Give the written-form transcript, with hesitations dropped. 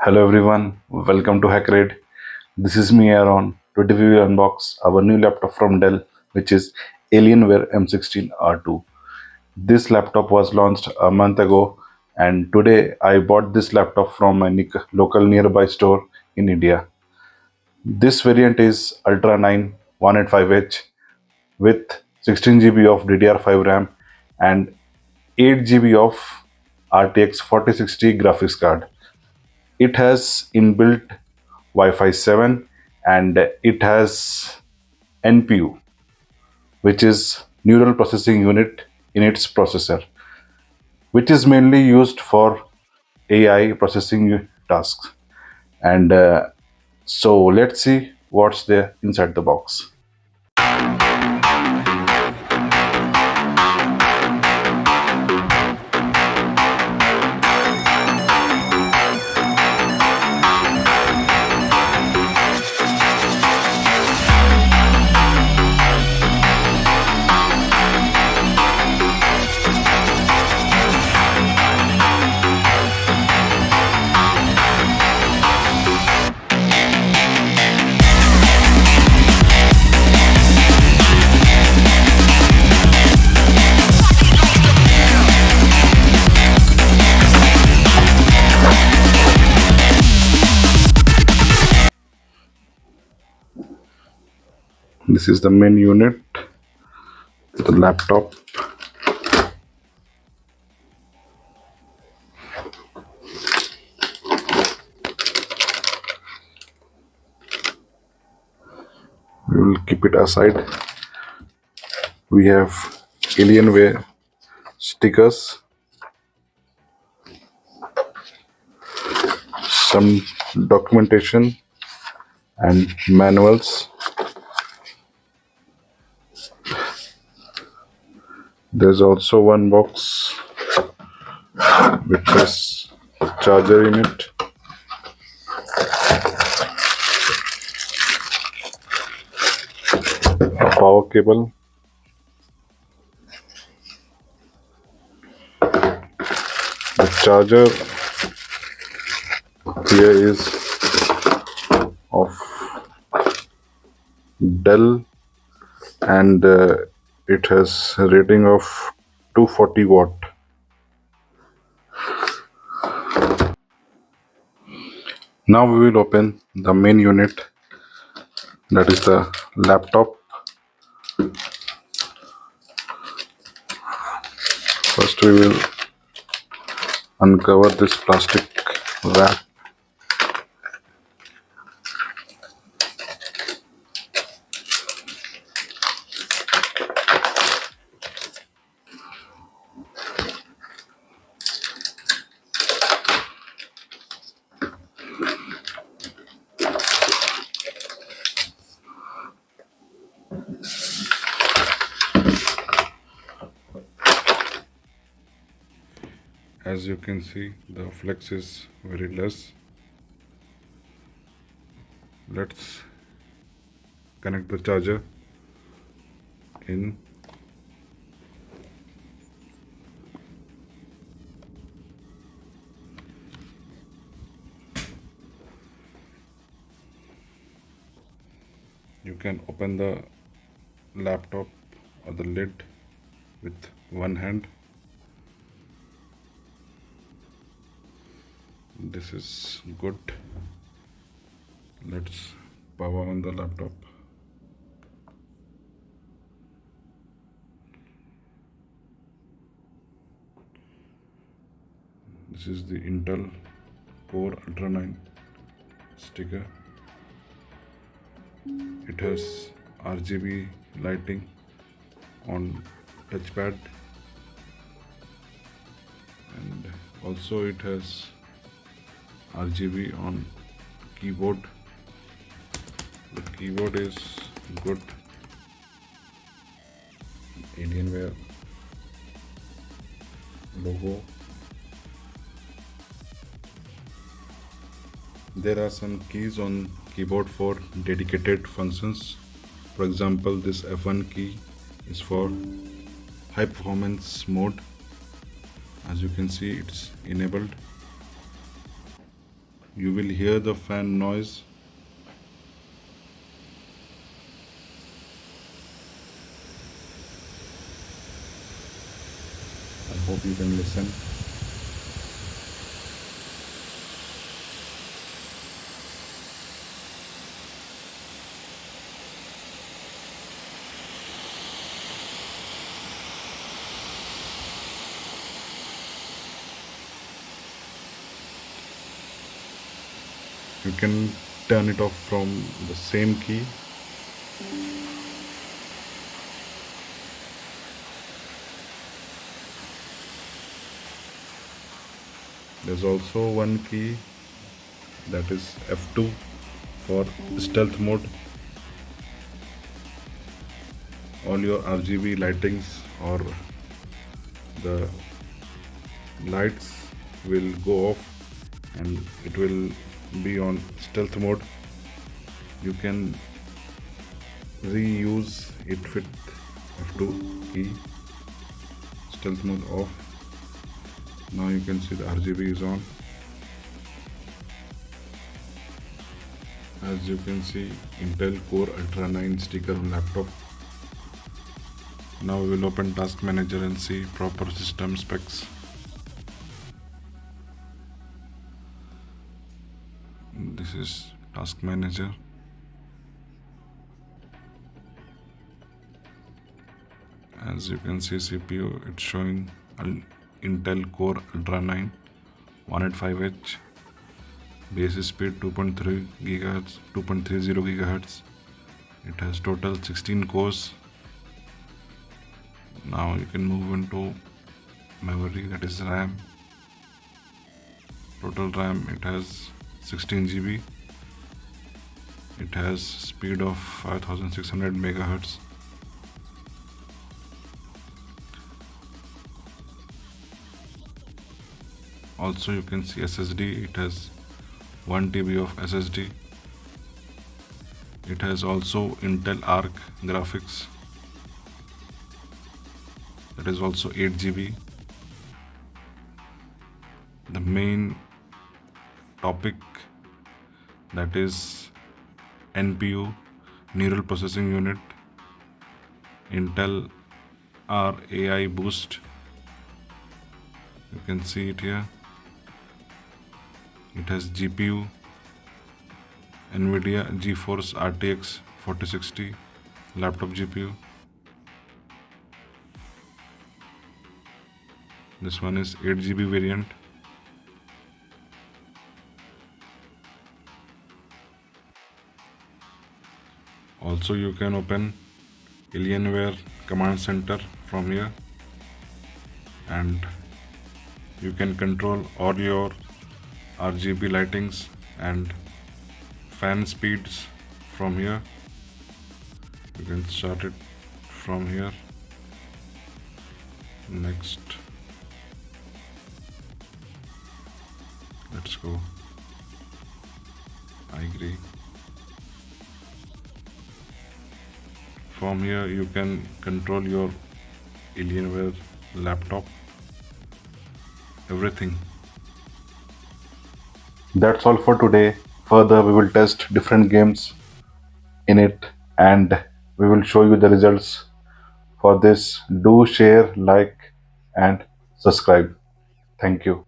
Hello everyone, welcome to HackRaid. This is me Aaron. Today we will unbox our new laptop from Dell, which is Alienware M16R2. This laptop was launched a month ago, and today I bought this laptop from my local nearby store in India. This variant is Ultra 9 185H with 16 GB of DDR5 RAM and 8 GB of RTX 4060 graphics card. It has inbuilt Wi-Fi 7 and it has NPU, which is Neural Processing Unit in its processor, which is mainly used for AI processing tasks. And so let's see what's there inside the box. This is the main unit, the laptop. We will keep it aside. We have Alienware stickers, some documentation and manuals. There's also one box which has charger in it, a power cable, the charger here is of Dell, and it has a rating of 240 watt. Now we will open the main unit, that is the laptop. First we will uncover this plastic wrap. As you can see, the flex is very less. Let's connect the charger in. You can open the laptop or the lid with one hand. This is good. Let's power on the laptop. This is the Intel Core Ultra 9 sticker. It has RGB lighting on touchpad, and also it has RGB on keyboard. The keyboard is good. Alienware logo. There are some keys on keyboard for dedicated functions. For example, this F1 key is for high performance mode. As you can see, it's enabled. You will hear the fan noise. I hope you can listen. You can turn it off from the same key. There's also one key, that is F2 for stealth mode. All your RGB lightings or the lights will go off and it will be on stealth mode. You can reuse it with F2 key. Stealth mode off. Now you can see the RGB is on. As you can see, Intel Core Ultra 9 sticker on laptop. Now we will open Task Manager and see proper system specs. This is Task Manager. As you can see, CPU, it's showing Intel Core Ultra 9 185H, base speed 2.3 GHz, 2.30 GHz. It has total 16 cores. Now you can move into memory, that is RAM. Total RAM, it has 16 GB. It has speed of 5600 MHz. Also you can see SSD, it has 1 TB of SSD. It has also Intel Arc graphics, that is also 8 GB. The main topic, that is NPU, Neural Processing Unit, Intel R AI Boost. You can see it here. It has GPU, NVIDIA GeForce RTX 4060 laptop GPU. This one is 8 GB variant. Also you can open Alienware command center from here and you can control all your RGB lightings and fan speeds from here. You can start it from here. Next, let's go. I agree. From here you can control your Alienware laptop, everything. That's all for today. Further, we will test different games in it and we will show you the results. For this, do share, like, and subscribe. Thank you.